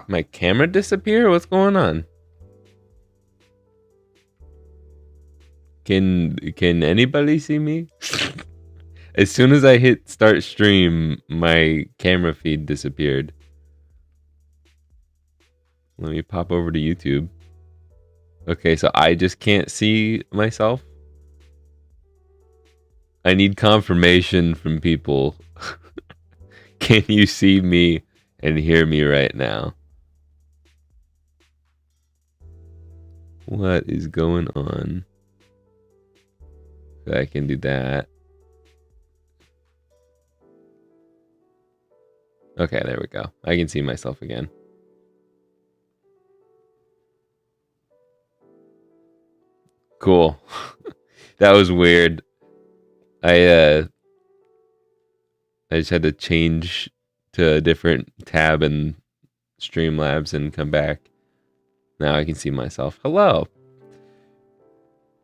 My camera disappear? What's going on? Can anybody see me? As soon as I hit start stream, my camera feed disappeared. Let me pop over to YouTube. Okay, so I just can't see myself. I need confirmation from people. Can you see me and hear me right now? What is going on? I can do that. Okay, there we go. I can see myself again. Cool. That was weird. I just had to change to a different tab in Streamlabs and come back. Now I can see myself. Hello.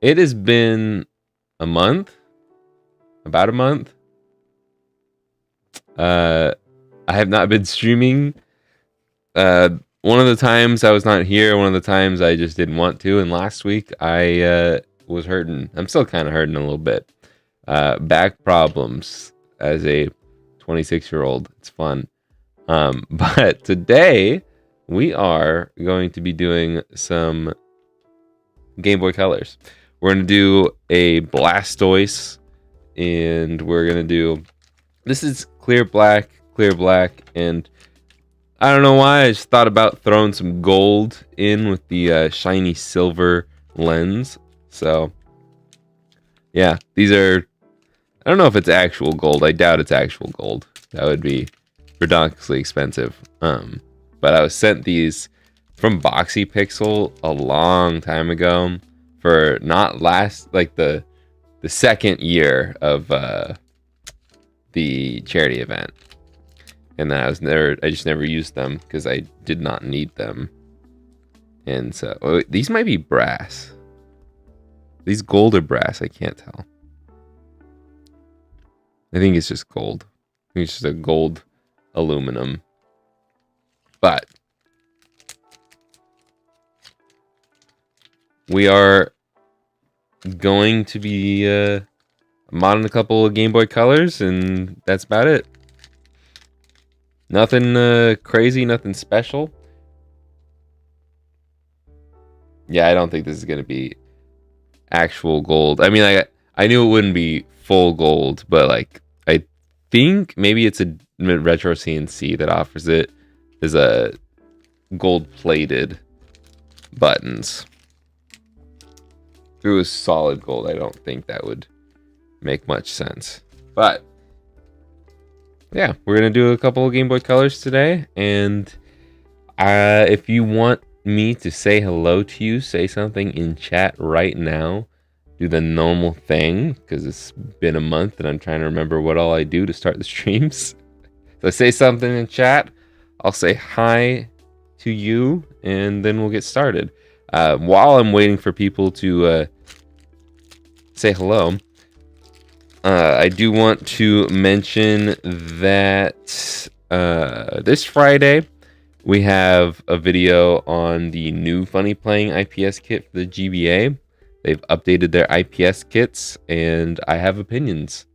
It has been a month. About a month. I have not been streaming. One of the times I was not here, one of the times I just didn't want to, and last week I was hurting. I'm still kind of hurting a little bit. Back problems as a 26-year-old. It's fun. But today we are going to be doing some Game Boy Colors. We're going to do a Blastoise, and we're going to do... This is clear black, and I don't know why, I just thought about throwing some gold in with the shiny silver lens. So, yeah, these are... I don't know if it's actual gold. I doubt it's actual gold. That would be ridiculously expensive. But I was sent these from Boxy Pixel a long time ago for not last, like the second year of the charity event. And then I just never used them because I did not need them. And so these might be brass. These gold or brass, I can't tell. I think it's just gold. I think it's just a gold aluminum. But we are going to be modding a couple of Game Boy Colors, and that's about it. Nothing crazy, nothing special. Yeah, I don't think this is going to be actual gold. I mean, I knew it wouldn't be full gold, but like I think maybe it's a retro CNC that offers it as a gold plated buttons. If it was solid gold, I don't think that would make much sense. But yeah, we're gonna do a couple of Game Boy Colors today, and if you want me to say hello to you, say something in chat right now. Do the normal thing, because it's been a month and I'm trying to remember what all I do to start the streams. So say something in chat, I'll say hi to you, and then we'll get started. While I'm waiting for people to say hello, I do want to mention that this Friday we have a video on the new Funny Playing IPS kit for the GBA. They've updated their IPS kits, and I have opinions.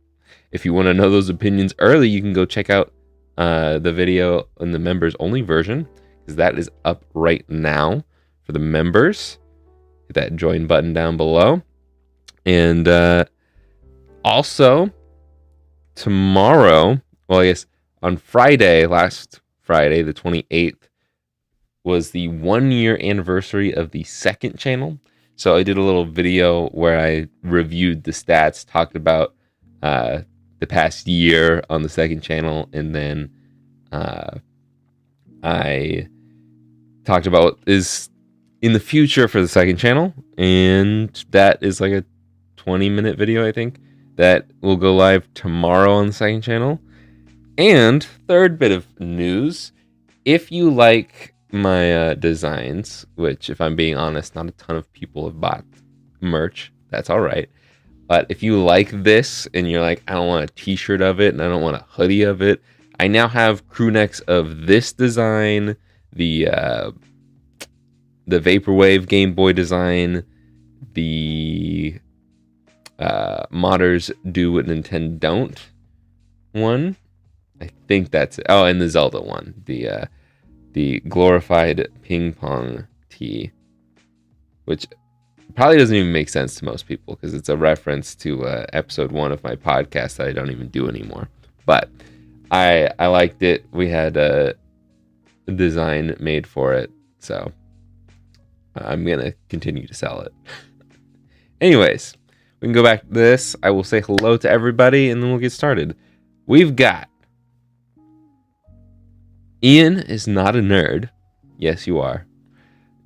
If you want to know those opinions early, you can go check out the video in the members only version, because that is up right now for the members. Hit that join button down below. And also tomorrow, well, I guess on Friday, last Friday, the 28th, was the 1-year anniversary of the second channel. So I did a little video where I reviewed the stats, talked about the past year on the second channel, and then I talked about what is in the future for the second channel, and that is like a 20-minute video, I think, that will go live tomorrow on the second channel. And third bit of news, if you like my designs, which if I'm being honest, not a ton of people have bought merch, that's all right. But if you like this and you're like, I don't want a t-shirt of it and I don't want a hoodie of it, I now have crew necks of this design, the Vaporwave Game Boy design, the modders do what Nintendo don't one. I think that's it. Oh, and the Zelda one, the glorified ping pong tee, which probably doesn't even make sense to most people because it's a reference to episode 1 of my podcast that I don't even do anymore. But I liked it. We had a design made for it, so I'm gonna continue to sell it. Anyways, we can go back to this. I will say hello to everybody, and then we'll get started. We've got Ian is not a nerd. Yes, you are.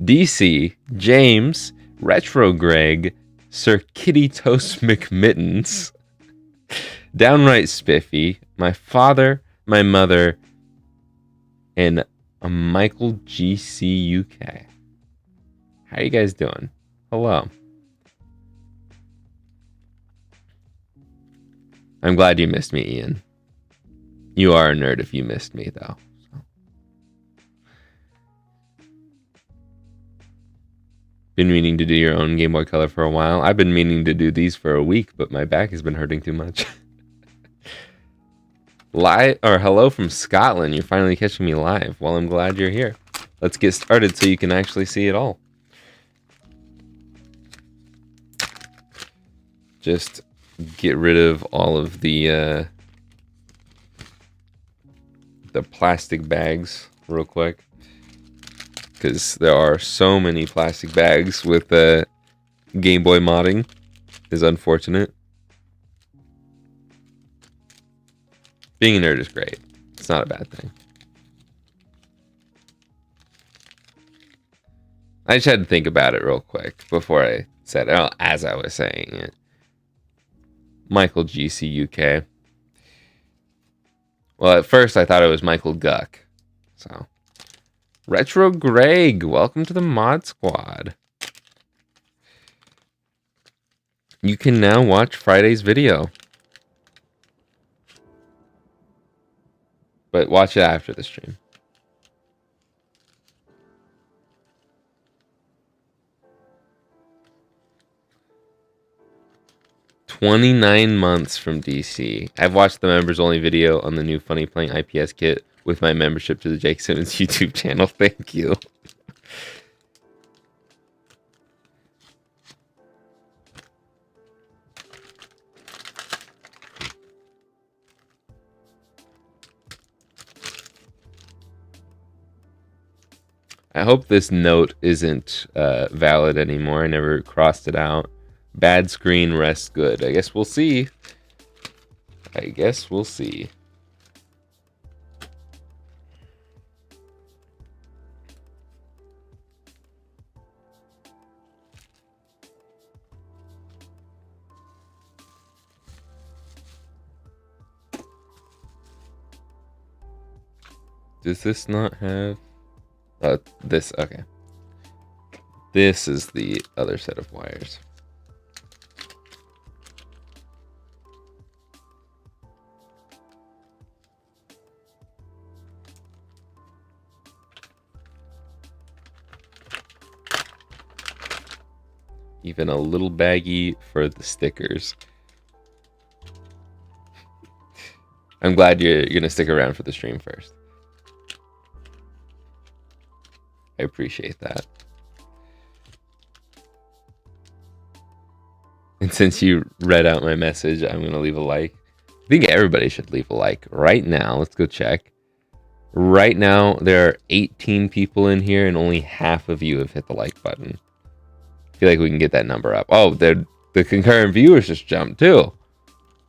DC, James, Retro Greg, Sir Kitty Toast McMittens, Downright Spiffy, my father, my mother, and a Michael GC UK. How you guys doing? Hello. I'm glad you missed me, Ian. You are a nerd if you missed me, though. Been meaning to do your own Game Boy Color for a while. I've been meaning to do these for a week, but my back has been hurting too much. Hello from Scotland. You're finally catching me live. Well, I'm glad you're here. Let's get started so you can actually see it all. Just get rid of all of the plastic bags real quick, because there are so many plastic bags with Game Boy modding. Is unfortunate. Being a nerd is great. It's not a bad thing. I just had to think about it real quick before I said it, as I was saying it. Michael GC UK. Well, at first I thought it was Michael Guck. So, Retro Greg, welcome to the Mod Squad. You can now watch Friday's video. But watch it after the stream. "29 months from DC. I've watched the members only video on the new Funny Playing IPS kit with my membership to the Jake Simmons YouTube channel. Thank you." I hope this note isn't valid anymore. I never crossed it out. Bad screen, rest good. I guess we'll see. Does this not have... this, okay. This is the other set of wires. Even a little baggie for the stickers. I'm glad you're gonna stick around for the stream first. I appreciate that. And since you read out my message, I'm gonna leave a like. I think everybody should leave a like right now. Let's go check. Right now, there are 18 people in here, and only half of you have hit the like button. I feel like we can get that number up. Oh, the concurrent viewers just jumped too.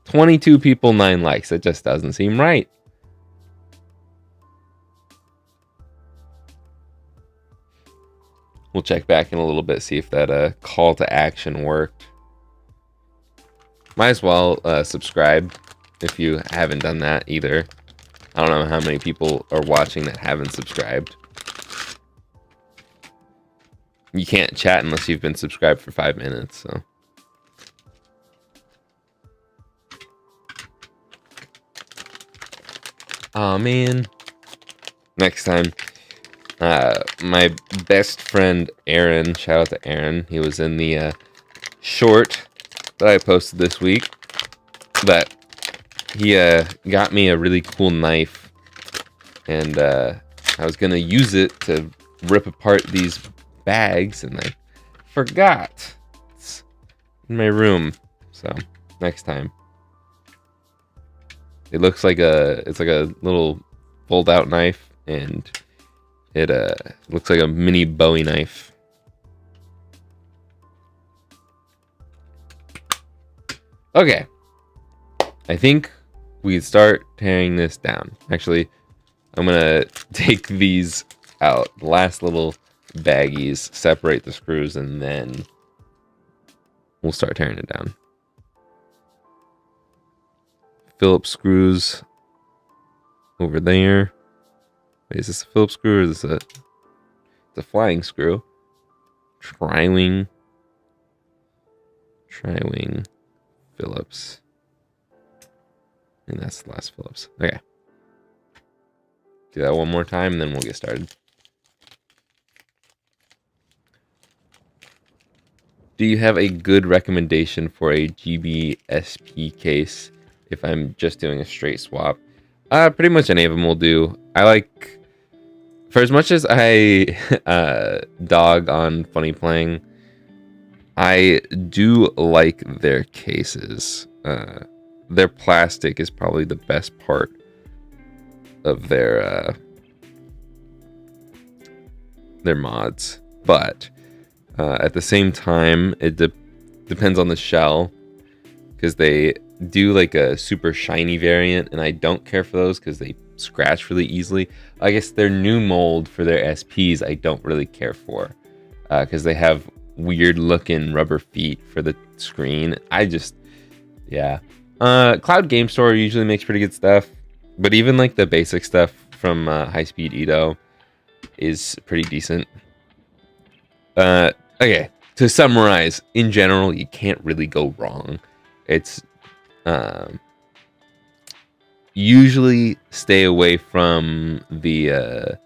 22 people, 9 likes. That just doesn't seem right. We'll check back in a little bit, see if that call to action worked. Might as well subscribe if you haven't done that either. I don't know how many people are watching that haven't subscribed. You can't chat unless you've been subscribed for 5 minutes, so. Aw, man. Next time. My best friend Aaron, shout out to Aaron, he was in the short that I posted this week, but he got me a really cool knife, and I was gonna use it to rip apart these bags, and I forgot. It's in my room, so next time. It looks like it's like a little fold-out knife, and it looks like a mini Bowie knife. Okay, I think we start tearing this down. Actually, I'm gonna take these out, the last little baggies, separate the screws, and then we'll start tearing it down. Phillips screws over there. Wait, is this a Phillips screw or is this it's a flying screw? Tri-wing Phillips. And that's the last Phillips. Okay. Do that one more time and then we'll get started. Do you have a good recommendation for a GBSP case if I'm just doing a straight swap? Pretty much any of them will do. I like, for as much as I dog on Funny Playing, I do like their cases. Their plastic is probably the best part of their mods, but at the same time, it depends on the shell, because they do like a super shiny variant, and I don't care for those because they scratch really easily. I guess their new mold for their SPs I don't really care for, because they have weird looking rubber feet for the screen. Cloud Game Store usually makes pretty good stuff, but even like the basic stuff from High Speed Edo is pretty decent. Okay, to summarize, in general, you can't really go wrong. It's usually stay away from the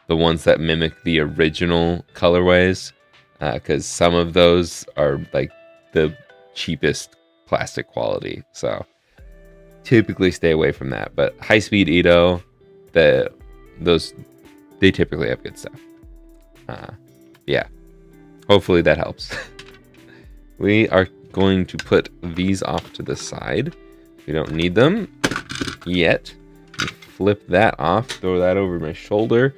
ones that mimic the original colorways, because some of those are like the cheapest plastic quality. So typically stay away from that. But High Speed Edo, they typically have good stuff. Yeah. Hopefully that helps. We are going to put these off to the side. We don't need them yet. Flip that off, throw that over my shoulder,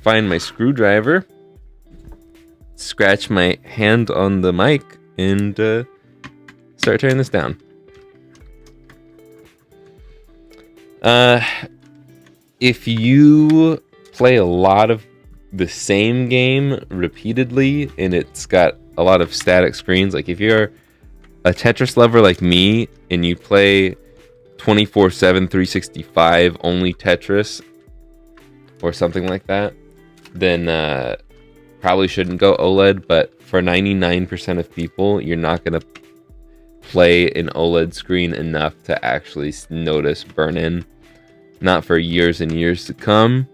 find my screwdriver, scratch my hand on the mic, and start tearing this down. If you play a lot of the same game repeatedly and it's got a lot of static screens, like if you're a Tetris lover like me and you play 24/7 365 only Tetris or something like that, then probably shouldn't go OLED. But for 99% of people, you're not going to play an OLED screen enough to actually notice burn-in. Not for years and years to come.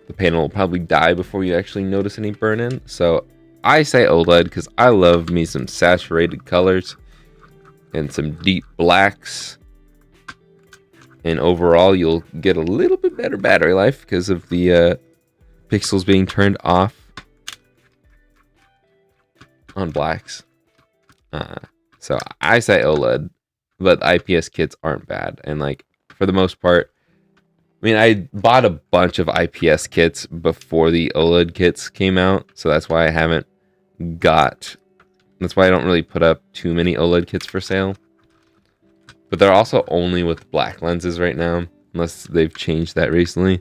The panel will probably die before you actually notice any burn-in. So I say OLED because I love me some saturated colors and some deep blacks. And overall, you'll get a little bit better battery life because of the pixels being turned off on blacks. So I say OLED, but IPS kits aren't bad. And like for the most part, I mean, I bought a bunch of IPS kits before the OLED kits came out, so that's why I don't really put up too many OLED kits for sale. But they're also only with black lenses right now, unless they've changed that recently.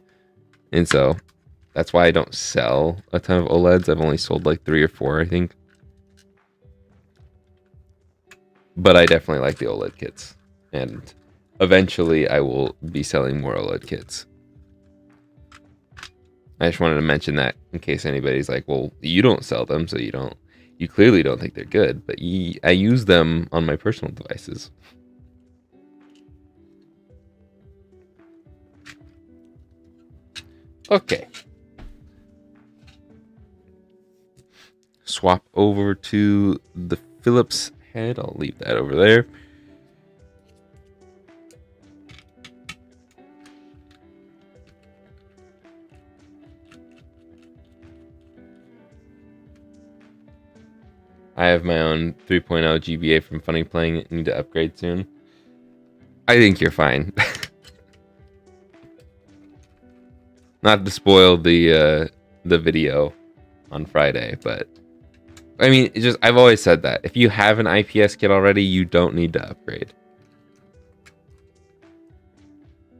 And so that's why I don't sell a ton of OLEDs. I've only sold like 3 or 4, I think. But I definitely like the OLED kits, and eventually I will be selling more OLED kits. I just wanted to mention that in case anybody's like, well, you don't sell them, so you clearly don't think they're good. But I use them on my personal devices. Okay. Swap over to the Phillips head. I'll leave that over there. I have my own 3.0 GBA from Funny Playing It. Need to upgrade soon. I think you're fine. Not to spoil the video on Friday, but I mean, it's just I've always said that if you have an IPS kit already, you don't need to upgrade,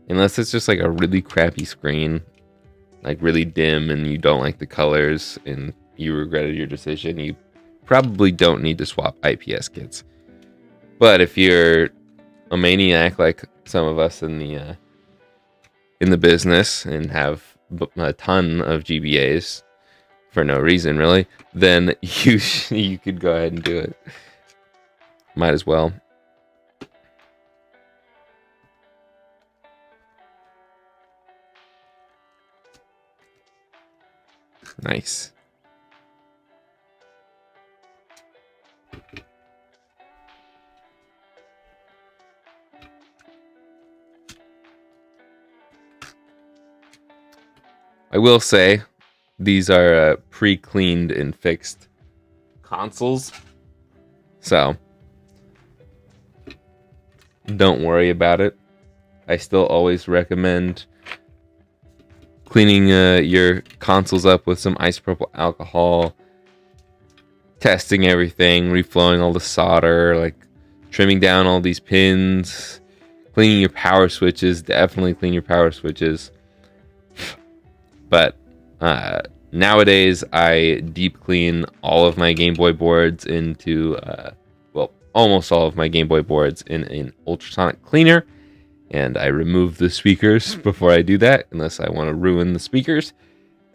unless it's just like a really crappy screen, like really dim, and you don't like the colors and you regretted your decision. You probably don't need to swap IPS kits. But if you're a maniac like some of us in the business and have a ton of GBAs for no reason really, then you could go ahead and do it. Might as well. Nice. I will say these are pre-cleaned and fixed consoles, so don't worry about it. I still always recommend cleaning your consoles up with some isopropyl alcohol, testing everything, reflowing all the solder, like trimming down all these pins, cleaning your power switches. Definitely clean your power switches. But nowadays, I deep clean all of my Game Boy boards into, well, almost all of my Game Boy boards in an ultrasonic cleaner. And I remove the speakers before I do that, unless I want to ruin the speakers.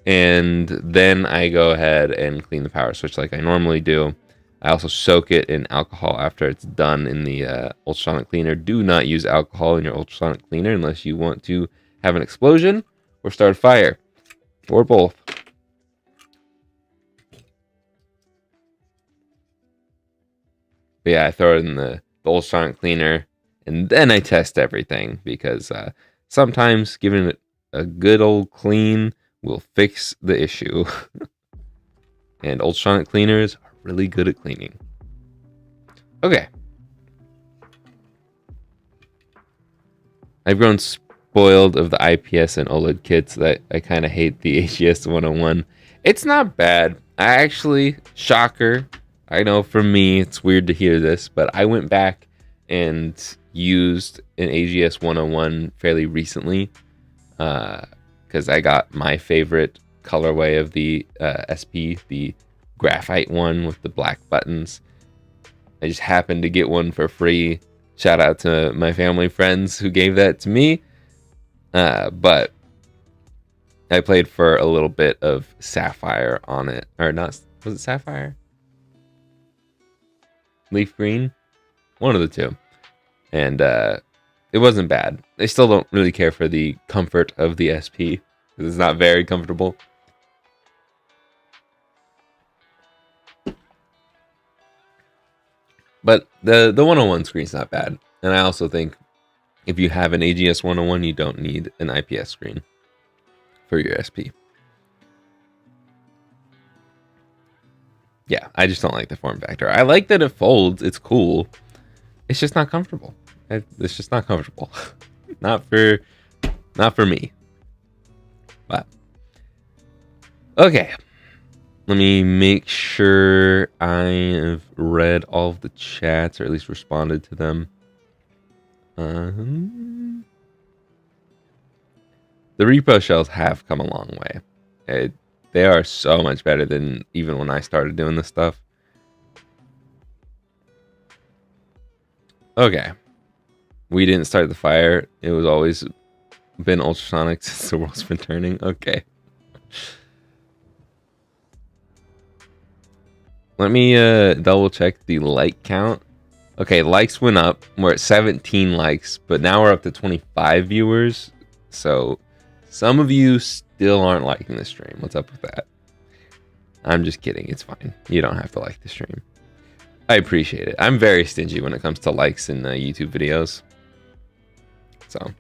And then I go ahead and clean the power switch like I normally do. I also soak it in alcohol after it's done in the ultrasonic cleaner. Do not use alcohol in your ultrasonic cleaner unless you want to have an explosion or start a fire. Or both. But yeah, I throw it in the ultrasonic cleaner, and then I test everything, because sometimes giving it a good old clean will fix the issue. And ultrasonic cleaners are really good at cleaning. Okay. I've grown spoiled of the IPS and OLED kits that I kind of hate the AGS 101. It's not bad. I actually, shocker, I know for me it's weird to hear this, but I went back and used an AGS 101 fairly recently, because I got my favorite colorway of the SP, the graphite one with the black buttons. I just happened to get one for free. Shout out to my family friends who gave that to me. But I played for a little bit of Sapphire on it. Or not, was it Sapphire? Leaf Green? One of the two. And it wasn't bad. I still don't really care for the comfort of the SP, because it's not very comfortable. But the 101 screen's not bad. And I also think if you have an AGS 101, you don't need an IPS screen for your SP. Yeah, I just don't like the form factor. I like that it folds. It's cool. It's just not comfortable. It's just not comfortable. not for me. But okay. Let me make sure I have read all of the chats, or at least responded to them. The repo shells have come a long way. They are so much better than even when I started doing this stuff. Okay. We didn't start the fire. It was always been ultrasonic since the world's been turning. Okay. Let me double check the like count. Okay, likes went up. We're at 17 likes, but now we're up to 25 viewers. So Some of you still aren't liking the stream. What's up with that? I'm just kidding. It's fine. You don't have to like the stream. I appreciate it. I'm very stingy when it comes to likes in YouTube videos. So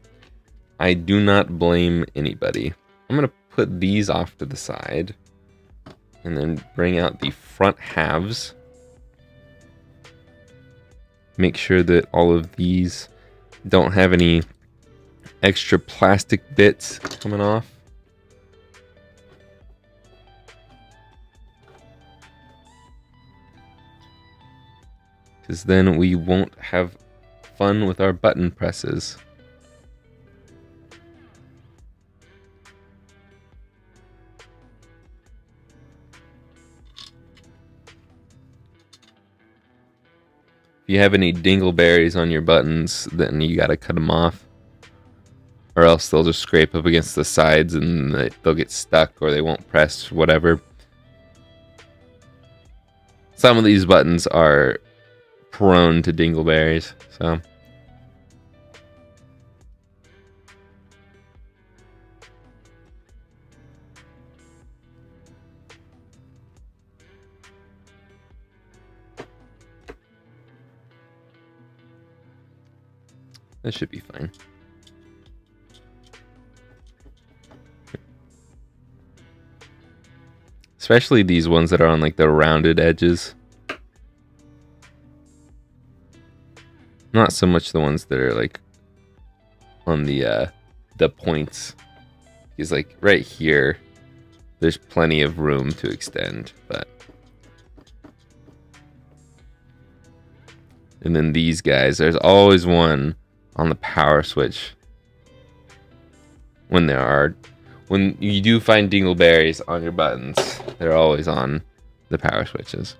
I do not blame anybody. I'm going to put these off to the side and then bring out the front halves. Make sure that all of these don't have any extra plastic bits coming off. Because then we won't have fun with our button presses. If you have any dingleberries on your buttons, then you gotta cut them off. Or else they'll just scrape up against the sides and they'll get stuck or they won't press, whatever. Some of these buttons are prone to dingleberries, so. That should be fine. Especially these ones that are on like the rounded edges. Not so much the ones that are like on the points. Because like right here, there's plenty of room to extend, but. And then these guys, there's always one on the power switch. When you do find dingleberries on your buttons, they're always on the power switches.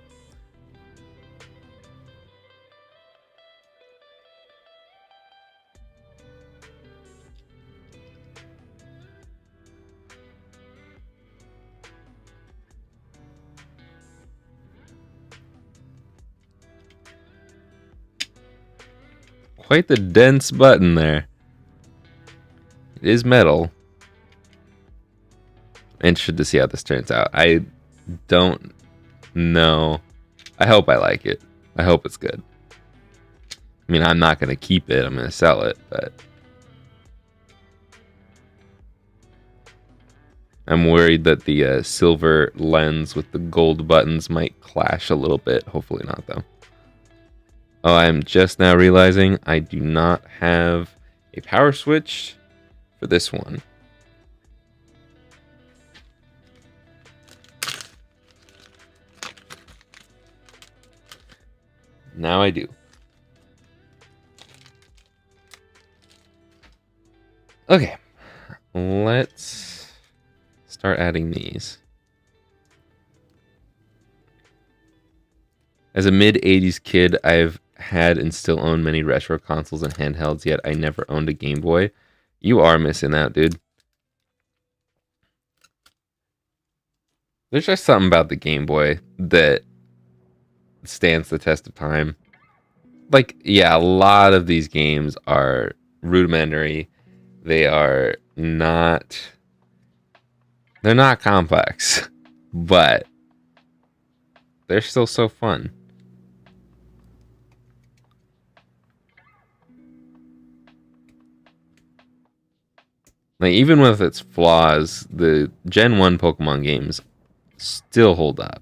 Quite the dense button there. It is metal. Interested to see how this turns out. I don't know. I hope I like it. I hope it's good. I mean, I'm not going to keep it. I'm going to sell it, but I'm worried that the silver lens with the gold buttons might clash a little bit. Hopefully not, though. Oh, I'm just now realizing I do not have a power switch for this one. Now I do. Okay, let's start adding these. As a mid-'80s kid, I've had and still own many retro consoles and handhelds, yet I never owned a Game Boy. You are missing out, dude. There's just something about the Game Boy that stands the test of time. Like, yeah, a lot of these games are rudimentary. They're not complex, but they're still so fun. Like, even with its flaws, the Gen 1 Pokemon games still hold up.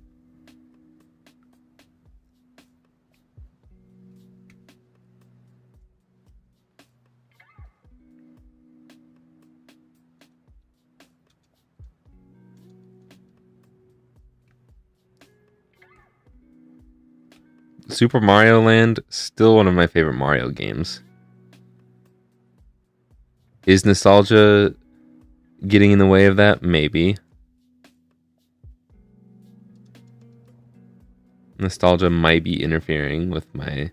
Super Mario Land, still one of my favorite Mario games. Is nostalgia getting in the way of that? Maybe. Nostalgia might be interfering with my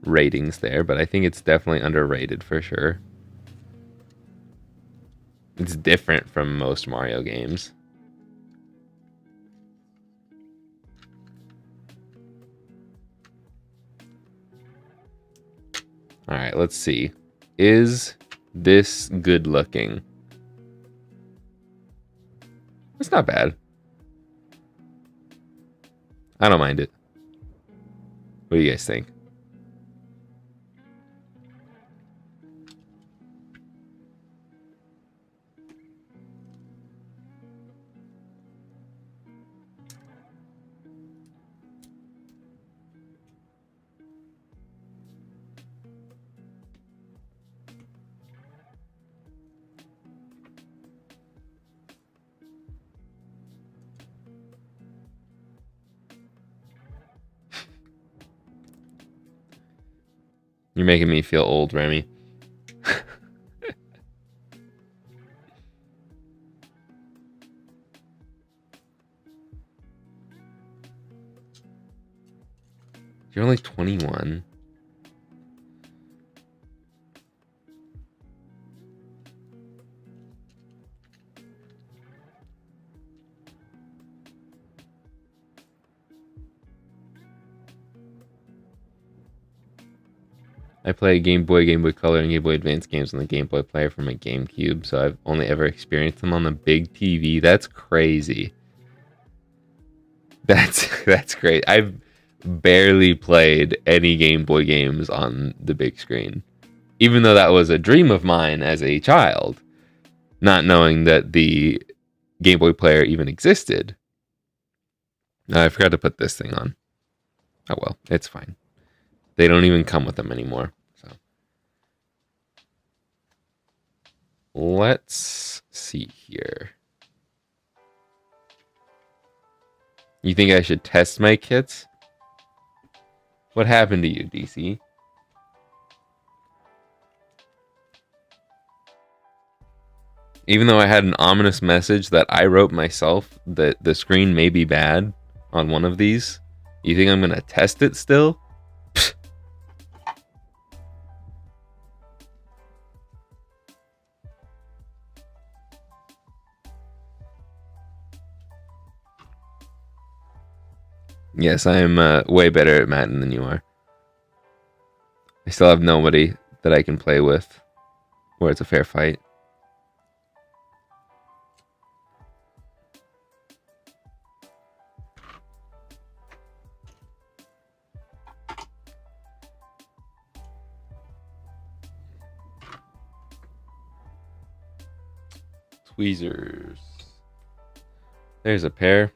ratings there, but I think it's definitely underrated for sure. It's different from most Mario games. All right, let's see. Is this good looking? It's not bad. I don't mind it. What do you guys think? You're making me feel old, Remy. You're only 21. I play Game Boy Color, and Game Boy Advance games on the Game Boy player from my GameCube, so I've only ever experienced them on the big TV. That's crazy. That's great. I've barely played any Game Boy games on the big screen, even though that was a dream of mine as a child, not knowing that the Game Boy player even existed. I forgot to put this thing on. Oh well, it's fine. They don't even come with them anymore. So let's see here. You think I should test my kits? What happened to you, DC? Even though I had an ominous message that I wrote myself that the screen may be bad on one of these, you think I'm going to test it still? Pfft. Yes, I am way better at Madden than you are. I still have nobody that I can play with where it's a fair fight. Tweezers. There's a pair.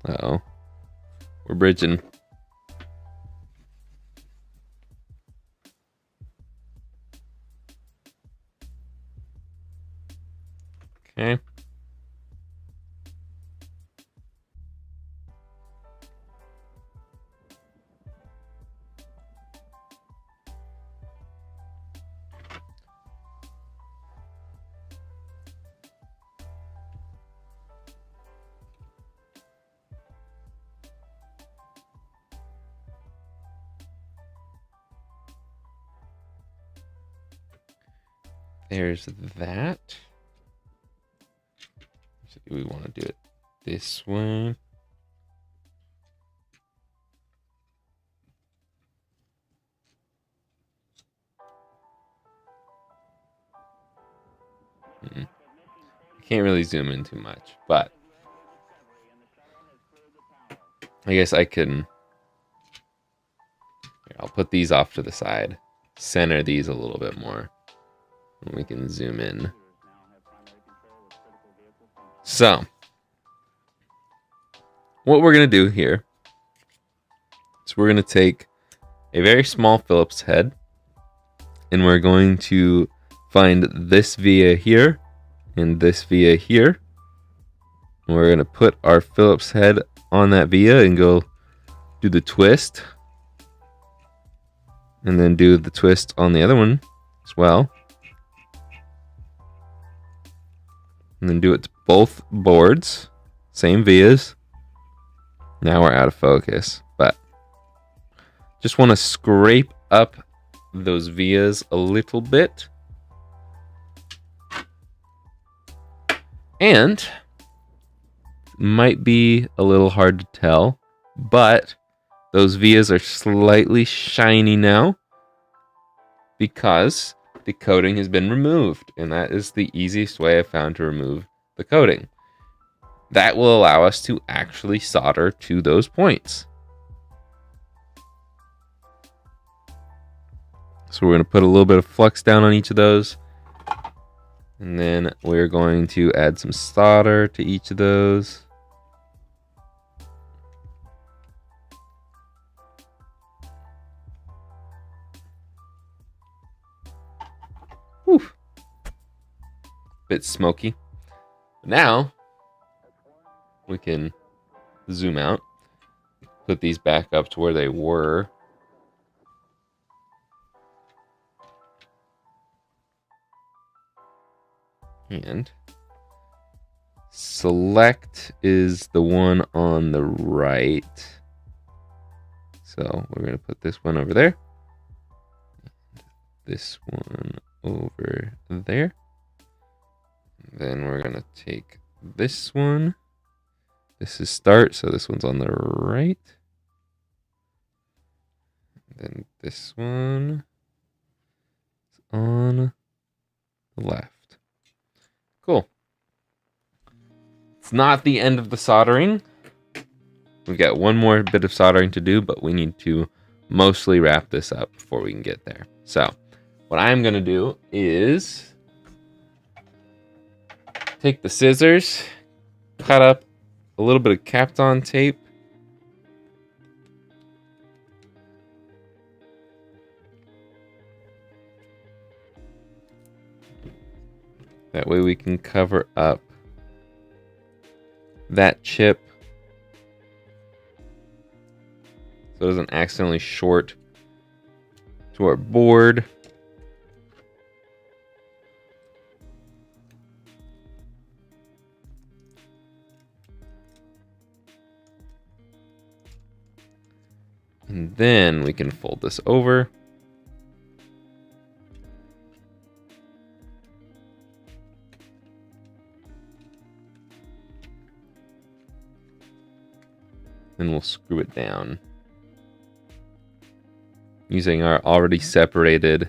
Uh-oh. We're bridging. Okay. There's that. So we want to do it this way. I can't really zoom in too much, but I guess I can. Here, I'll put these off to the side, center these a little bit more. And we can zoom in. So, what we're going to do here is we're going to take a very small Phillips head, and we're going to find this via here and this via here. And we're going to put our Phillips head on that via and go do the twist. And then do the twist on the other one as well. And then do it to both boards. Same vias. Now we're out of focus. But just want to scrape up those vias a little bit. And might be a little hard to tell, but those vias are slightly shiny now because the coating has been removed, and that is the easiest way I've found to remove the coating. That will allow us to actually solder to those points. So we're going to put a little bit of flux down on each of those. And then we're going to add some solder to each of those. Whew. Bit smoky. Now we can zoom out, put these back up to where they were. And select is the one on the right. So we're going to put this one over there. This one over there. Then we're going to take this one. This is start, so this one's on the right. Then this one is on the left. Cool. It's not the end of the soldering. We've got one more bit of soldering to do, but we need to mostly wrap this up before we can get there. So what I'm going to do is take the scissors, cut up a little bit of Kapton tape. That way we can cover up that chip so it doesn't accidentally short to our board. And then we can fold this over. And we'll screw it down using our already separated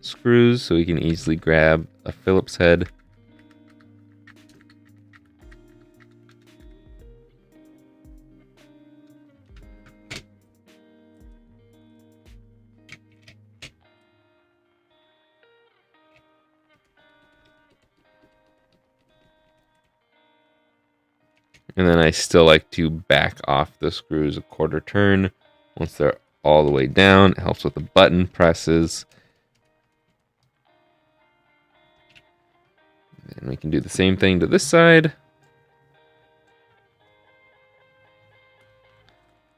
screws, so we can easily grab a Phillips head. And then I still like to back off the screws a quarter turn once they're all the way down. It helps with the button presses. And we can do the same thing to this side.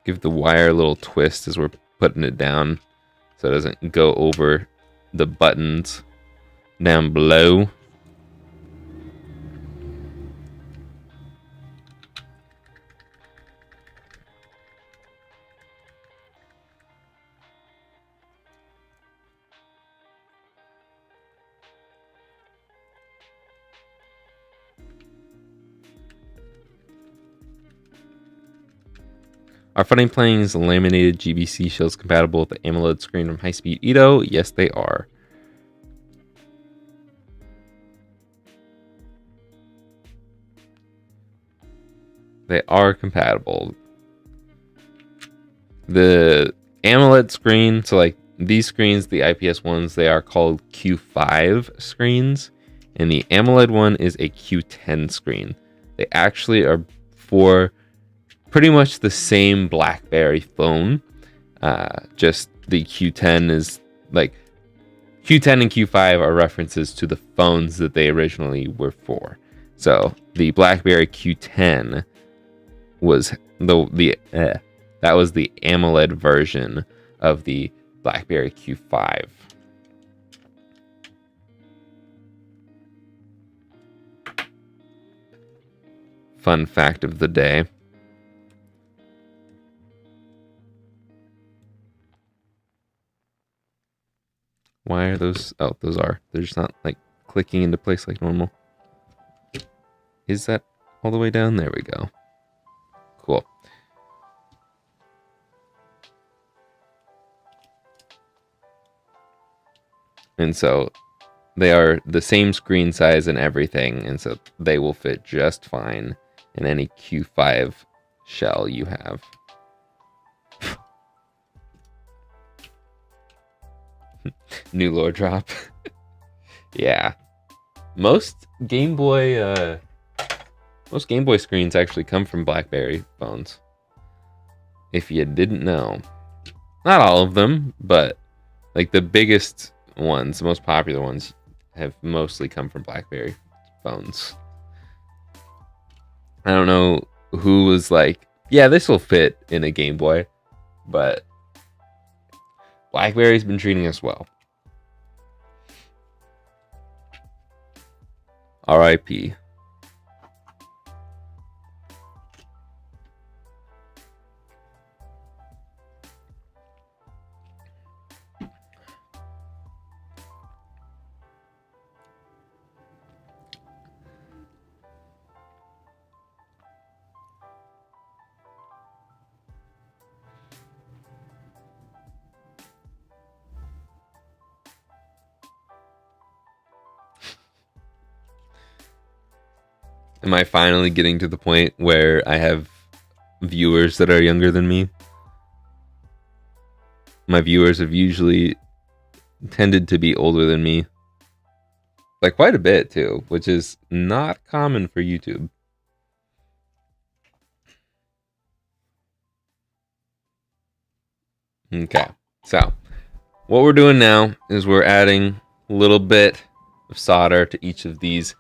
Give the wire a little twist as we're putting it down so it doesn't go over the buttons down below. Are funny planes laminated GBC shells compatible with the AMOLED screen from high-speed Edo? Yes, they are. They are compatible. The AMOLED screen, so like these screens, the IPS ones, they are called Q5 screens, and the AMOLED one is a Q10 screen. They actually are for pretty much the same BlackBerry phone. Just the Q10 is like Q10 and Q5 are references to the phones that they originally were for. So the BlackBerry Q10 was that was the AMOLED version of the BlackBerry Q5. Fun fact of the day. Why are those? Oh, those are. They're just not like clicking into place like normal. Is that all the way down? There we go. Cool. And so they are the same screen size and everything, and so they will fit just fine in any Q5 shell you have. New lore drop. Yeah. Most Game Boy screens actually come from BlackBerry phones. If you didn't know. Not all of them, but like the biggest ones, the most popular ones, have mostly come from BlackBerry phones. I don't know who was like, yeah, this will fit in a Game Boy, but BlackBerry's been treating us well. RIP. Am I finally getting to the point where I have viewers that are younger than me? My viewers have usually tended to be older than me. Like quite a bit too, which is not common for YouTube. Okay, so what we're doing now is we're adding a little bit of solder to each of these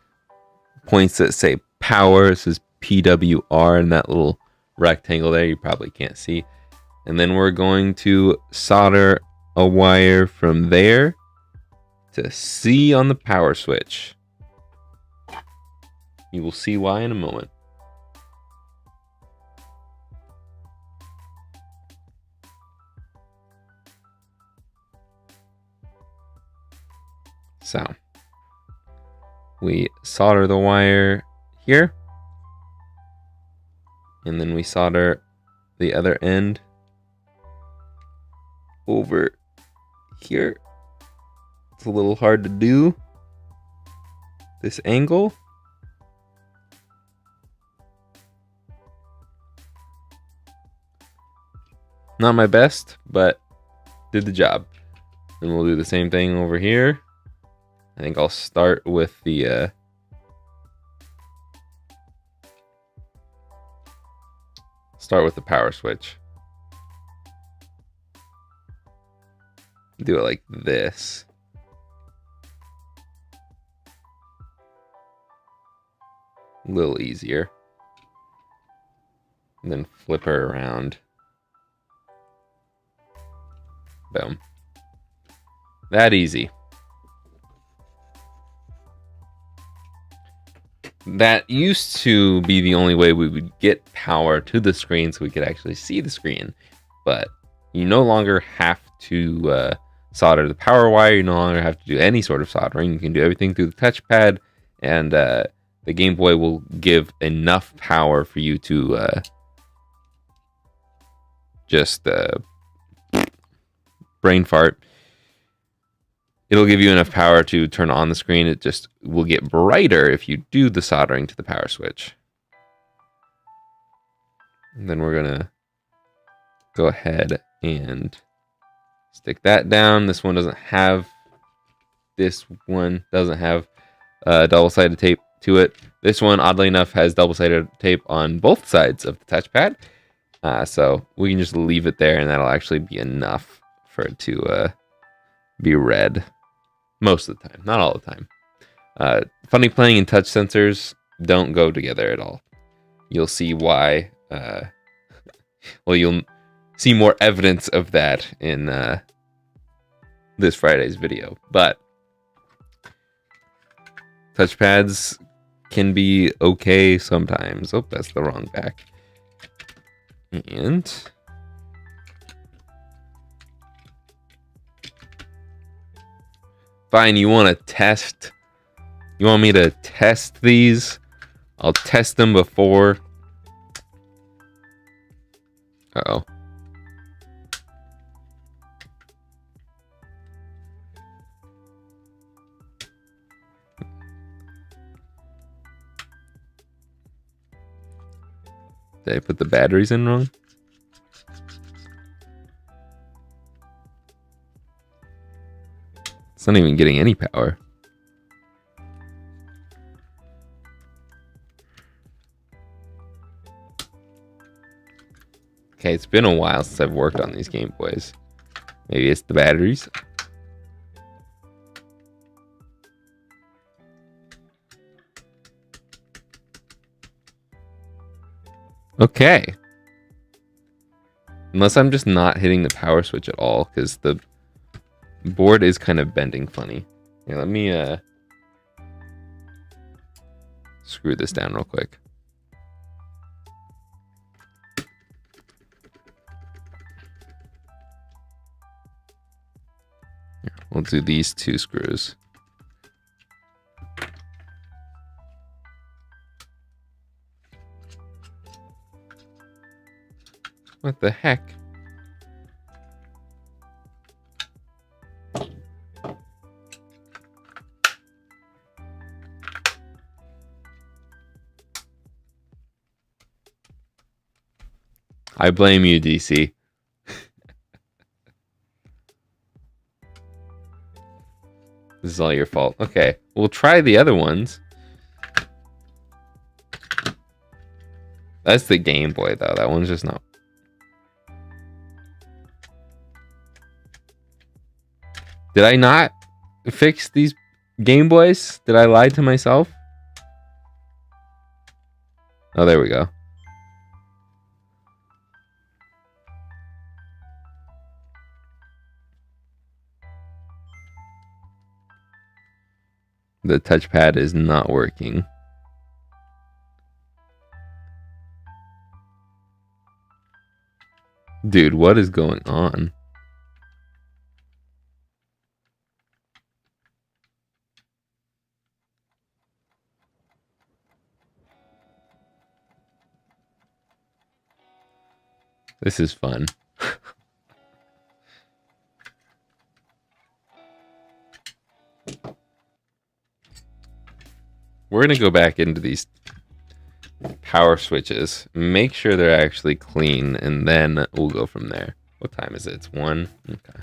points that say power. This is PWR in that little rectangle there. You probably can't see. And then we're going to solder a wire from there to C on the power switch. You will see why in a moment. So we solder the wire here, and then we solder the other end over here. It's a little hard to do this angle. Not my best, but did the job. And we'll do the same thing over here. I think I'll start with the power switch. Do it like this. A little easier. And then flip her around. Boom. That easy. That used to be the only way we would get power to the screen so we could actually see the screen. But you no longer have to solder the power wire. You no longer have to do any sort of soldering. You can do everything through the touchpad, and the Game Boy will give enough power for you to just brain fart. It'll give you enough power to turn on the screen. It just will get brighter if you do the soldering to the power switch. And then we're gonna go ahead and stick that down. This one doesn't have double-sided tape to it. This one, oddly enough, has double-sided tape on both sides of the touchpad. So we can just leave it there, and that'll actually be enough for it to be read. Most of the time, not all the time. Funny playing and touch sensors don't go together at all. You'll see why. Well, you'll see more evidence of that in this Friday's video. But touchpads can be okay sometimes. Oh, that's the wrong back. And fine, you want to test? You want me to test these? I'll test them before. Uh-oh. Did I put the batteries in wrong? It's not even getting any power. Okay, it's been a while since I've worked on these Game Boys. Maybe it's the batteries. Okay. Unless I'm just not hitting the power switch at all, because the board is kind of bending funny. Here, let me screw this down real quick. Here, we'll do these 2 screws. What the heck? I blame you, DC. This is all your fault. Okay, we'll try the other ones. That's the Game Boy, though. That one's just not. Did I not fix these Game Boys? Did I lie to myself? Oh, there we go. The touchpad is not working. Dude, what is going on? This is fun. We're going to go back into these power switches, make sure they're actually clean, and then we'll go from there. What time is it? It's 1. Okay.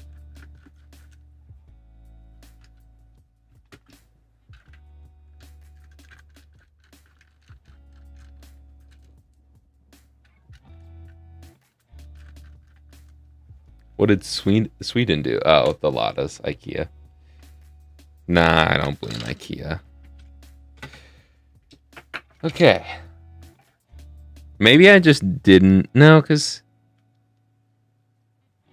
What did Sweden do? Oh, the Lotta's IKEA. Nah, I don't blame IKEA. Okay. Maybe I just didn't. No, because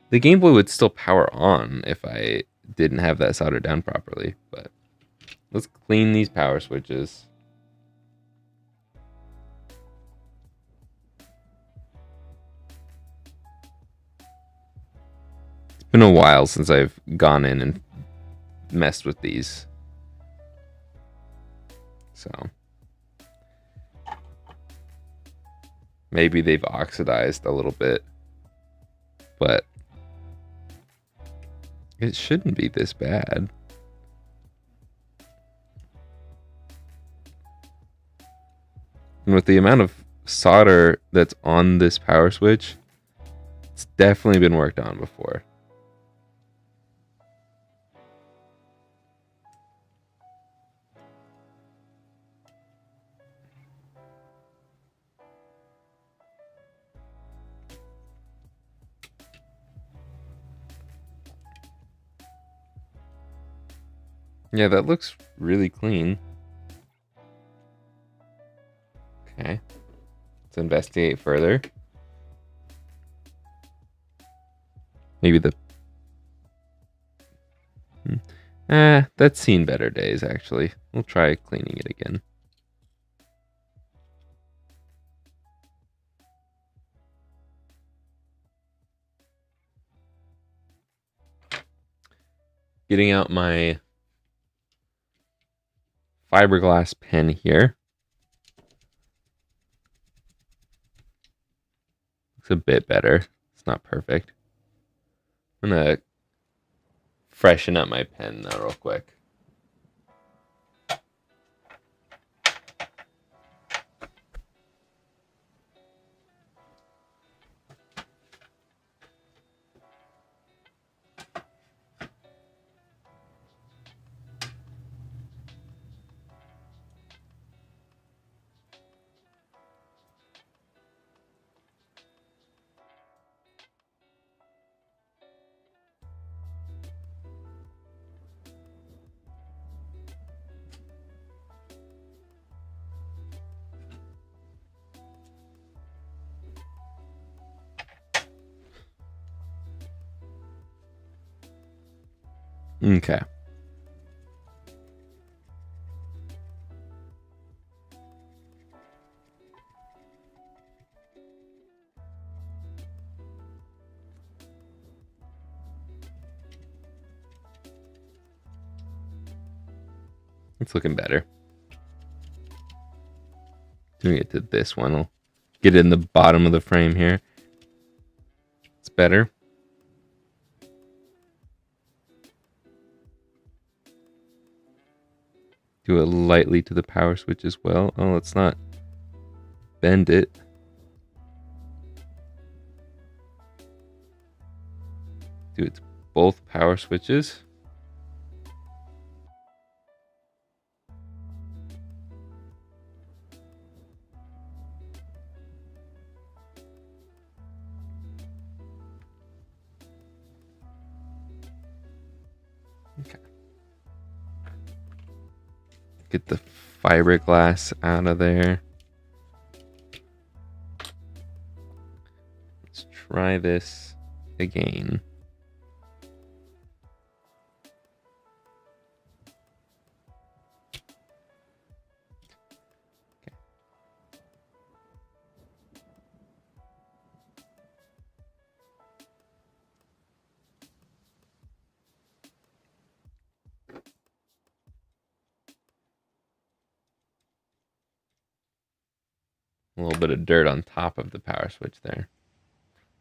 the Game Boy would still power on if I didn't have that soldered down properly. But let's clean these power switches. It's been a while since I've gone in and messed with these. So maybe they've oxidized a little bit, but it shouldn't be this bad. And with the amount of solder that's on this power switch, it's definitely been worked on before. Yeah, that looks really clean. Okay. Let's investigate further. Maybe the... that's seen better days, actually. We'll try cleaning it again. Getting out my fiberglass pen here. Looks a bit better. It's not perfect. I'm gonna freshen up my pen now real quick. Okay. It's looking better. Doing it to this one. I'll get it in the bottom of the frame here. It's better. Do it lightly to the power switch as well. Oh, let's not bend it. Do it to both power switches. Okay. Get the fiberglass out of there. Let's try this again. A little bit of dirt on top of the power switch there.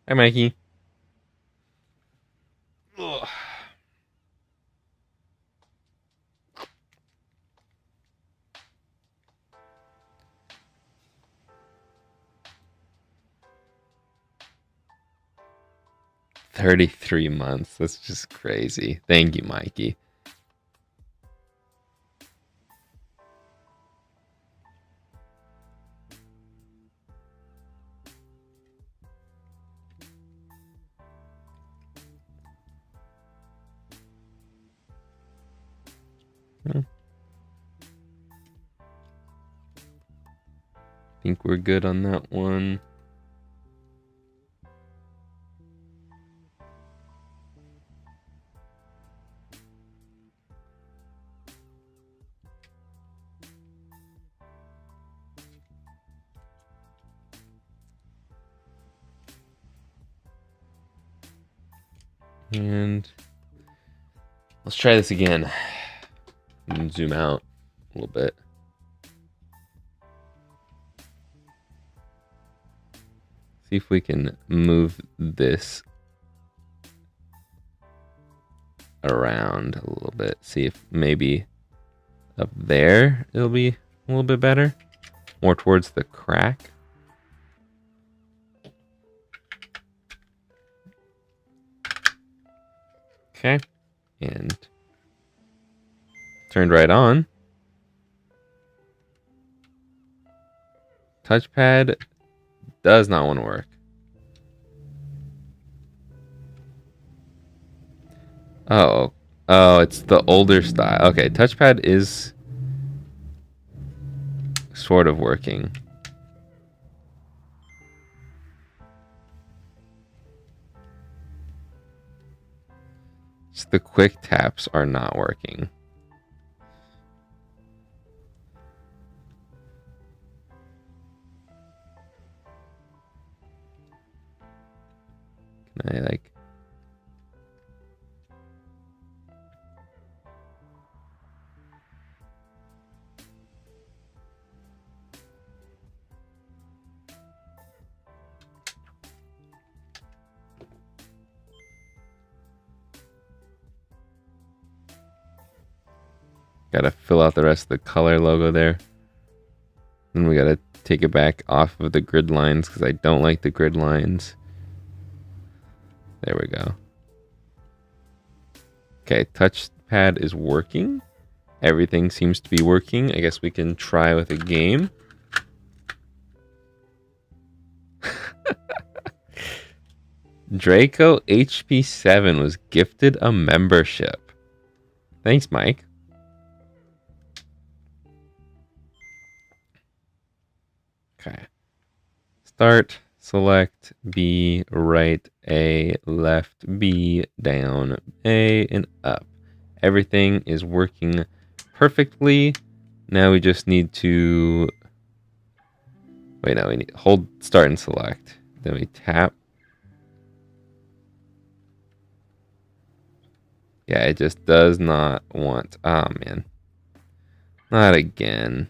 Hi, Mikey. Ugh. $33 That's just crazy. Thank you, Mikey. Think we're good on that one. And let's try this again. And zoom out a little bit. See if we can move this around a little bit. See if maybe up there it'll be a little bit better. More towards the crack. Okay. And turned right on. Touchpad does not want to work. Oh, it's the older style. Okay, touchpad is sort of working. Just the quick taps are not working. Can I like... Gotta fill out the rest of the color logo there. Then we gotta take it back off of the grid lines because I don't like the grid lines. There we go. Okay, touchpad is working. Everything seems to be working. I guess we can try with a game. Draco HP7 was gifted a membership. Thanks, Mike. Okay. Start, select, B, right, A, left, B, down, A, and up. everything is working perfectly. Now we just need to... Wait, no, we need hold start and select. Then we tap. Yeah, it just does not want... Oh, man. Not again.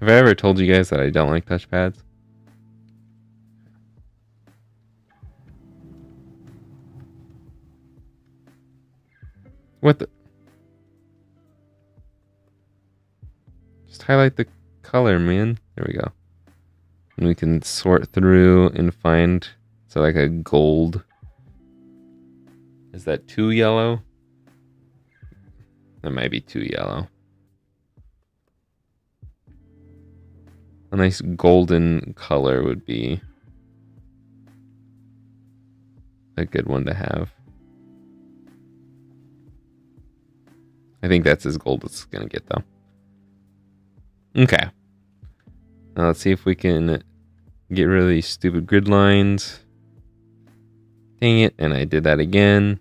Have I ever told you guys that I don't like touchpads? What the... Just highlight the color, man. There we go. And we can sort through and find... So like a gold. Is that too yellow? That might be too yellow. A nice golden color would be a good one to have. I think that's as gold as it's gonna get though. Okay. Now let's see if we can get rid of these stupid grid lines. Dang it, and I did that again.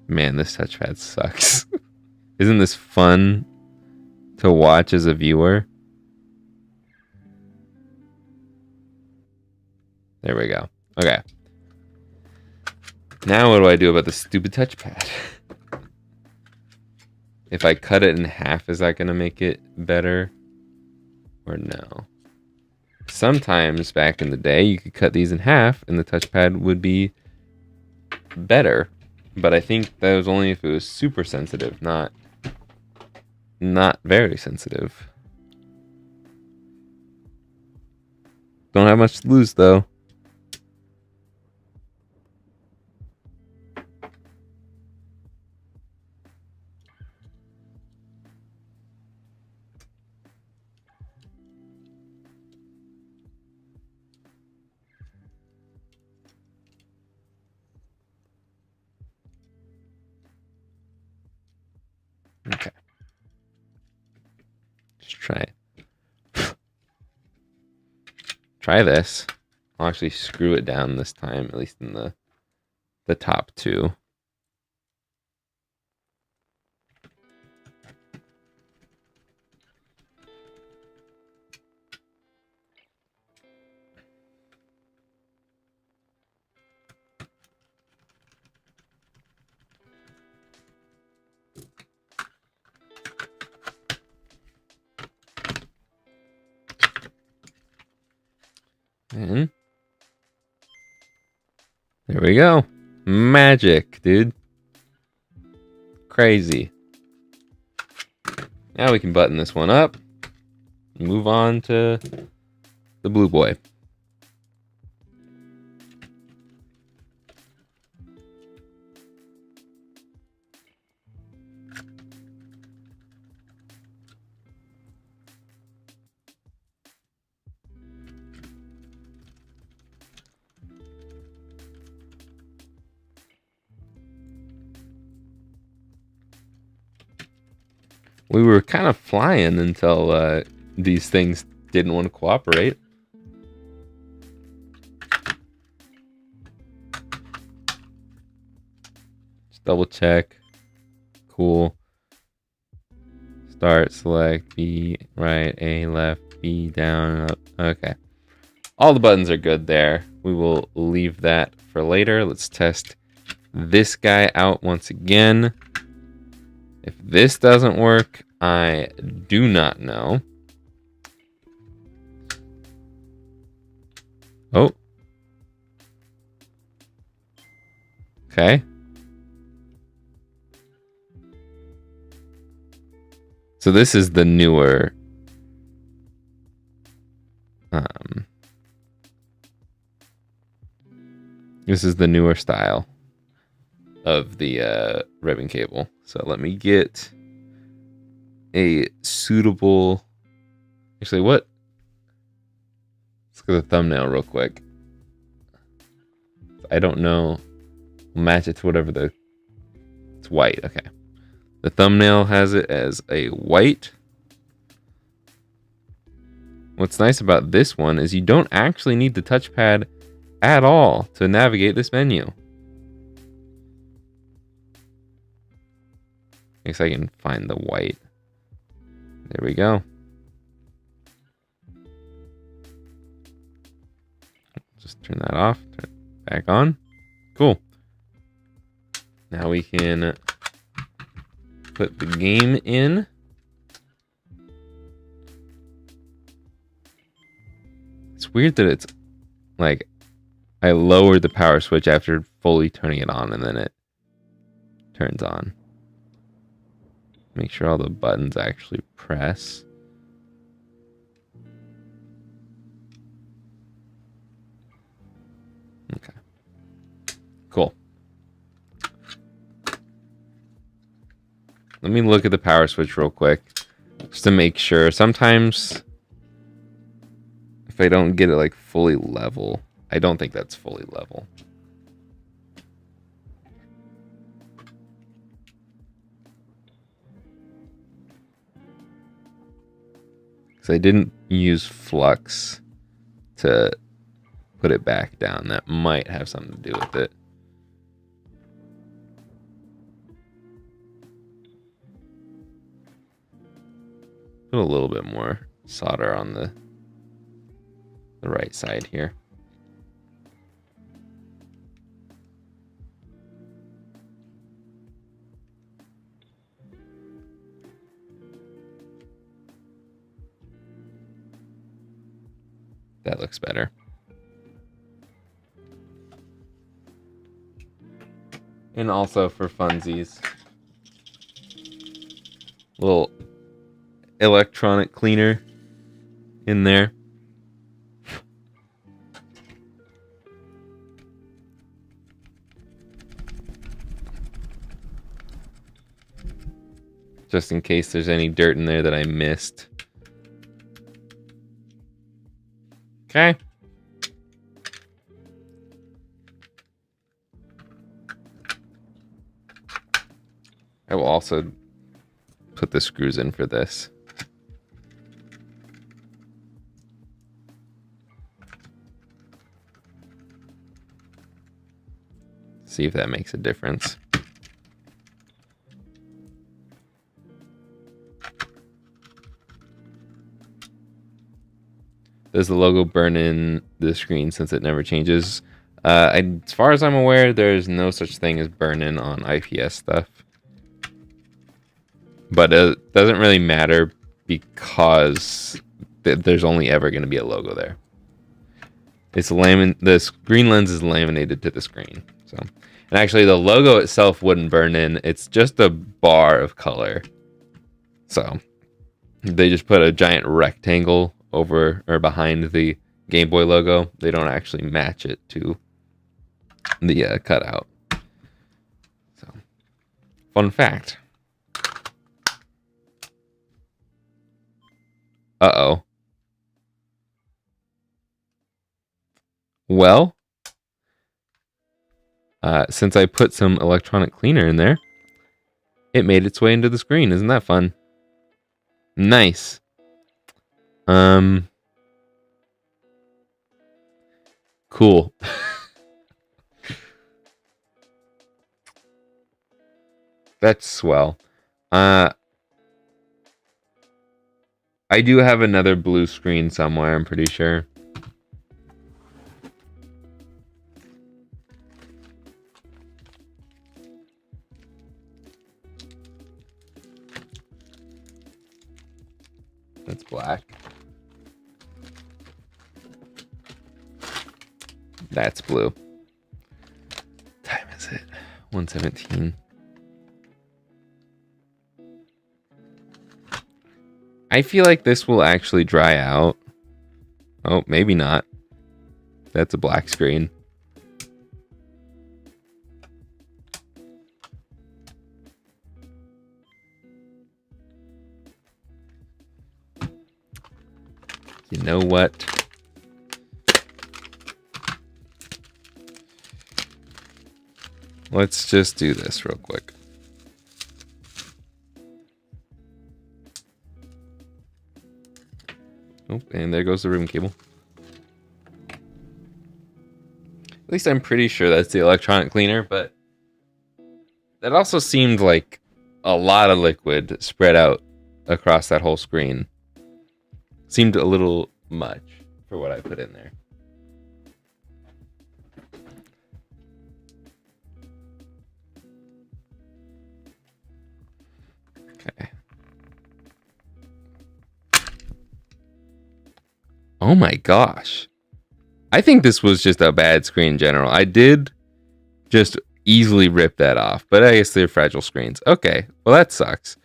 Man, this touchpad sucks. Isn't this fun to watch as a viewer? There we go. Okay. Now what do I do about the stupid touchpad? If I cut it in half, is that going to make it better? Or no? Sometimes back in the day, you could cut these in half and the touchpad would be better. But I think that was only if it was super sensitive, not very sensitive. Don't have much to lose though. Okay. Just try it. Try this. I'll actually screw it down this time, at least in the top two. And there we go. Magic, dude. Crazy. Now we can button this one up. Move on to the blue boy. We were kind of flying until these things didn't want to cooperate. Just double check. Cool. Start, select, B, right, A, left, B, down, up. Okay. All the buttons are good there. We will leave that for later. Let's test this guy out once again. If this doesn't work, I do not know. Oh. Okay. So this is the newer this is the newer style of the ribbon cable. So let me get a suitable Actually, what? Let's look at the thumbnail real quick. I don't know. Match it to whatever the... It's white, okay. The thumbnail has it as a white. What's nice about this one is you don't actually need the touchpad at all to navigate this menu. I guess I can find the white. There we go. Just turn that off, turn it back on. Cool. Now we can put the game in. It's weird that it's like I lowered the power switch after fully turning it on and then it turns on. Make sure all the buttons actually press. Okay. Cool. Let me look at the power switch real quick just to make sure. Sometimes if I don't get it like fully level, I don't think that's fully level. Because I didn't use flux to put it back down. That might have something to do with it. Put a little bit more solder on the right side here. That looks better. And also for funsies, little electronic cleaner in there. Just in case there's any dirt in there that I missed. Okay. I will also put the screws in for this. See if that makes a difference. Does the logo burn in the screen since it never changes? As far as I'm aware, there's no such thing as burn-in on IPS stuff. But it doesn't really matter because there's only ever going to be a logo there. It's the screen lens is laminated to the screen. So, and actually the logo itself wouldn't burn in. It's just a bar of color. So they just put a giant rectangle over or behind the Game Boy logo. They don't actually match it to the cutout. So, fun fact. Uh-oh. Well, since I put some electronic cleaner in there, it made its way into the screen. Isn't that fun? Nice. Cool. That's swell. I do have another blue screen somewhere, I'm pretty sure. That's black. That's blue. What time is it? 1:17. I feel like this will actually dry out. Oh, maybe not. That's a black screen. You know what? Let's just do this real quick. Oh, and there goes the ribbon cable. At least I'm pretty sure that's the electronic cleaner, but that also seemed like a lot of liquid spread out across that whole screen. Seemed a little much for what I put in there. Okay. Oh my gosh. I think this was just a bad screen in general. I did just easily rip that off, but I guess they're fragile screens. Okay, well that sucks.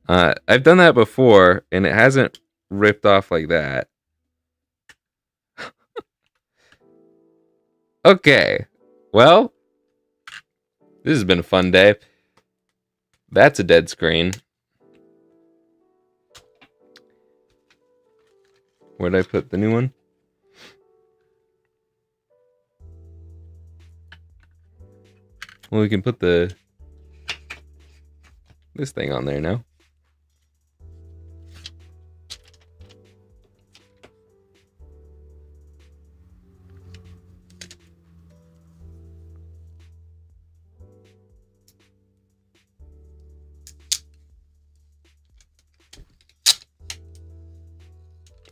I've done that before, and it hasn't ripped off like that. Okay, well, this has been a fun day. That's a dead screen. Where did I put the new one? Well, we can put this thing on there now.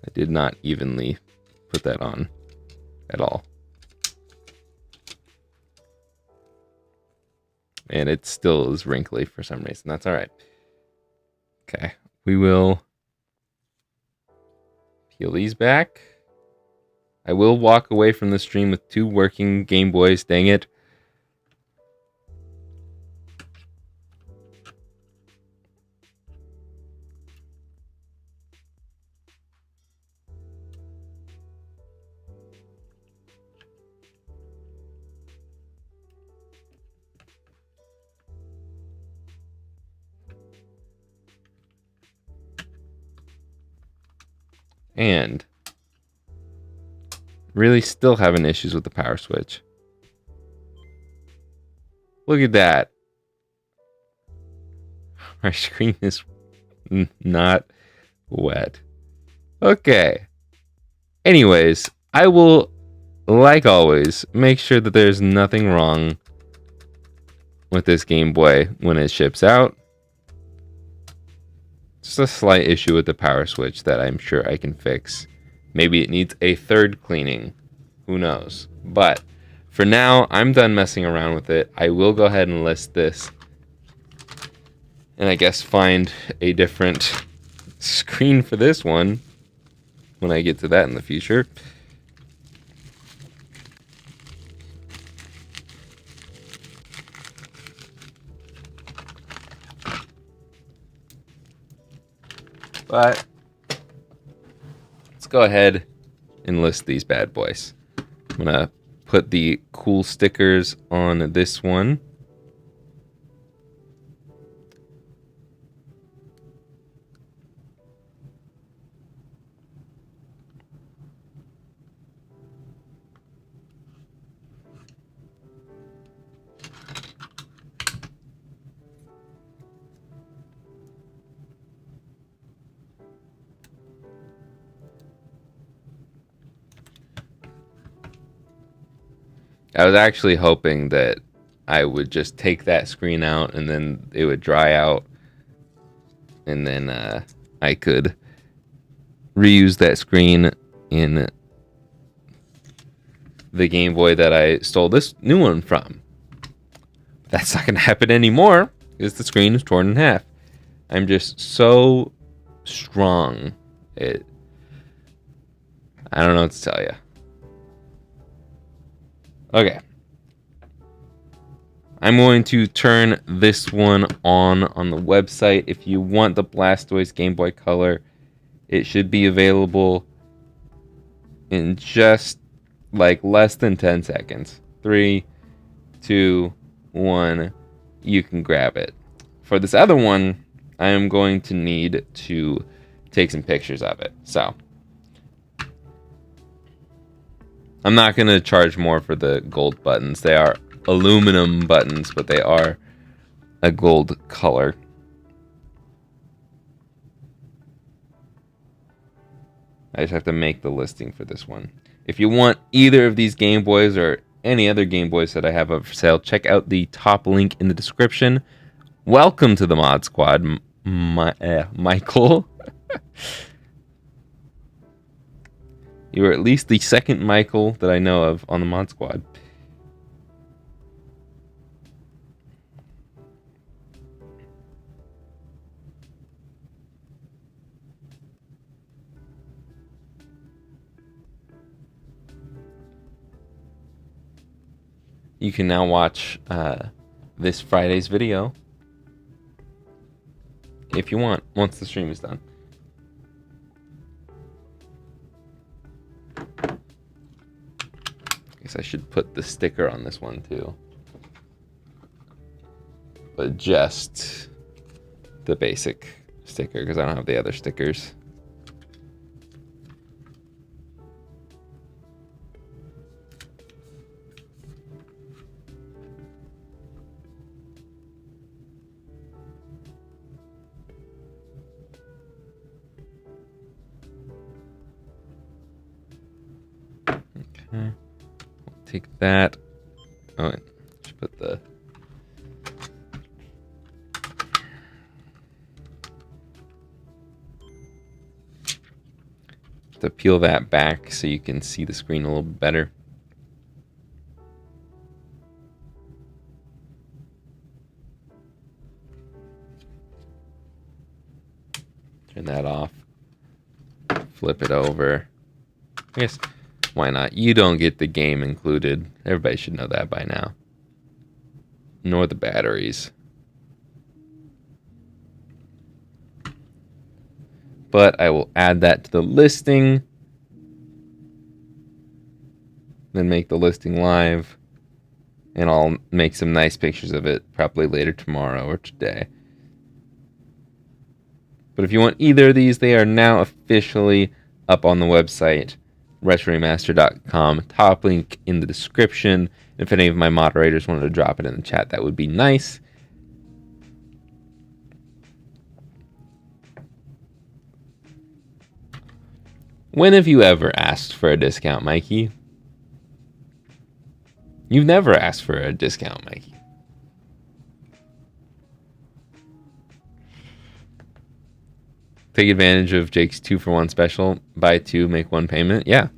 I did not evenly put that on at all. And it still is wrinkly for some reason. That's all right. Okay, we will peel these back. I will walk away from the stream with 2 working Game Boys, dang it. And really still having issues with the power switch. Look at that. Our screen is not wet. Okay. Anyways, I will, like always, make sure that there's nothing wrong with this Game Boy when it ships out. Just a slight issue with the power switch that I'm sure I can fix. Maybe it needs a 3rd cleaning. Who knows? But for now, I'm done messing around with it. I will go ahead and list this. And I guess find a different screen for this one when I get to that in the future. But let's go ahead and list these bad boys. I'm gonna put the cool stickers on this one. I was actually hoping that I would just take that screen out and then it would dry out, and then I could reuse that screen in the Game Boy that I stole this new one from. That's not going to happen anymore because the screen is torn in half. I'm just so strong. I don't know what to tell you. Okay. I'm going to turn this one on the website. If you want the Blastoise Game Boy Color, it should be available in just like less than 10 seconds. 3, 2, 1, you can grab it. For this other one, I am going to need to take some pictures of it. So I'm not going to charge more for the gold buttons. They are aluminum buttons, but they are a gold color. I just have to make the listing for this one. If you want either of these Game Boys or any other Game Boys that I have up for sale, check out the top link in the description. Welcome to the Mod Squad, Michael. You are at least the second Michael that I know of on the Mod Squad. You can now watch this Friday's video if you want, once the stream is done. Guess I should put the sticker on this one too. But just the basic sticker, because I don't have the other stickers. Okay. Take that. Oh, wait. Should put the to peel that back so you can see the screen a little bit better. Turn that off. Flip it over. I guess, why not? You don't get the game included. Everybody should know that by now. Nor the batteries. But I will add that to the listing. Then make the listing live. And I'll make some nice pictures of it probably later tomorrow or today. But if you want either of these, they are now officially up on the website, retroremaster.com. Top link in the description. If any of my moderators wanted to drop it in the chat, that would be nice. When have you ever asked for a discount, Mikey? You've never asked for a discount, Mikey. Take advantage of Jake's 2-for-1 special. Buy 2, make 1 payment. Yeah.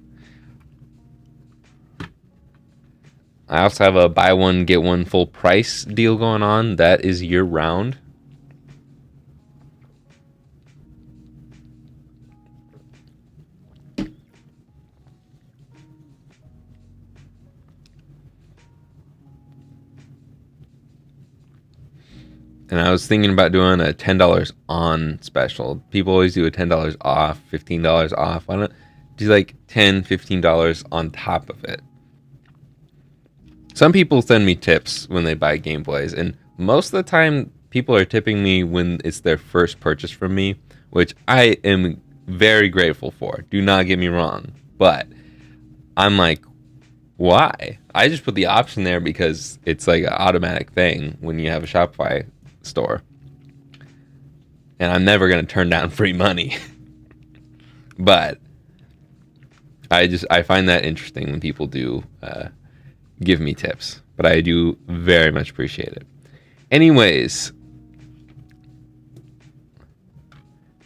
I also have a buy 1, get 1 full price deal going on. That is year round. And I was thinking about doing a $10 on special. People always do a $10 off, $15 off. Why not do like $10, $15 on top of it? Some people send me tips when they buy Game Boys, and most of the time people are tipping me when it's their first purchase from me, which I am very grateful for. Do not get me wrong. But I'm like, why? I just put the option there because it's like an automatic thing when you have a Shopify store, and I'm never going to turn down free money. But I find that interesting when people do give me tips, but I do very much appreciate it. Anyways,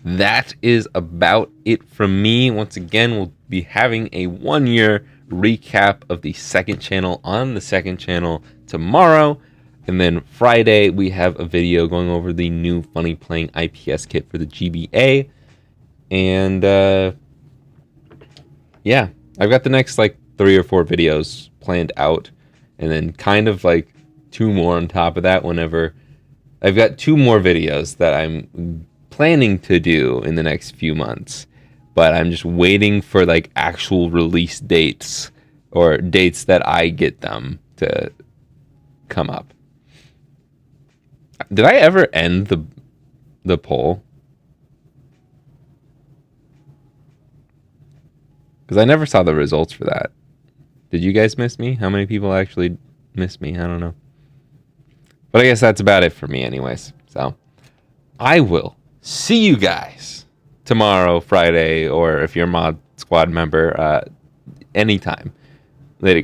that is about it from me. Once again, we'll be having a 1-year recap of the second channel on the second channel tomorrow. And then Friday, we have a video going over the new Funny Playing IPS kit for the GBA. And yeah, I've got the next like 3 or 4 videos planned out. And then kind of like 2 more on top of that whenever... I've got 2 more videos that I'm planning to do in the next few months. But I'm just waiting for like actual release dates or dates that I get them to come up. Did I ever end the poll? Because I never saw the results for that. Did you guys miss me? How many people actually miss me? I don't know. But I guess that's about it for me anyways. So I will see you guys tomorrow, Friday, or if you're a mod squad member, anytime.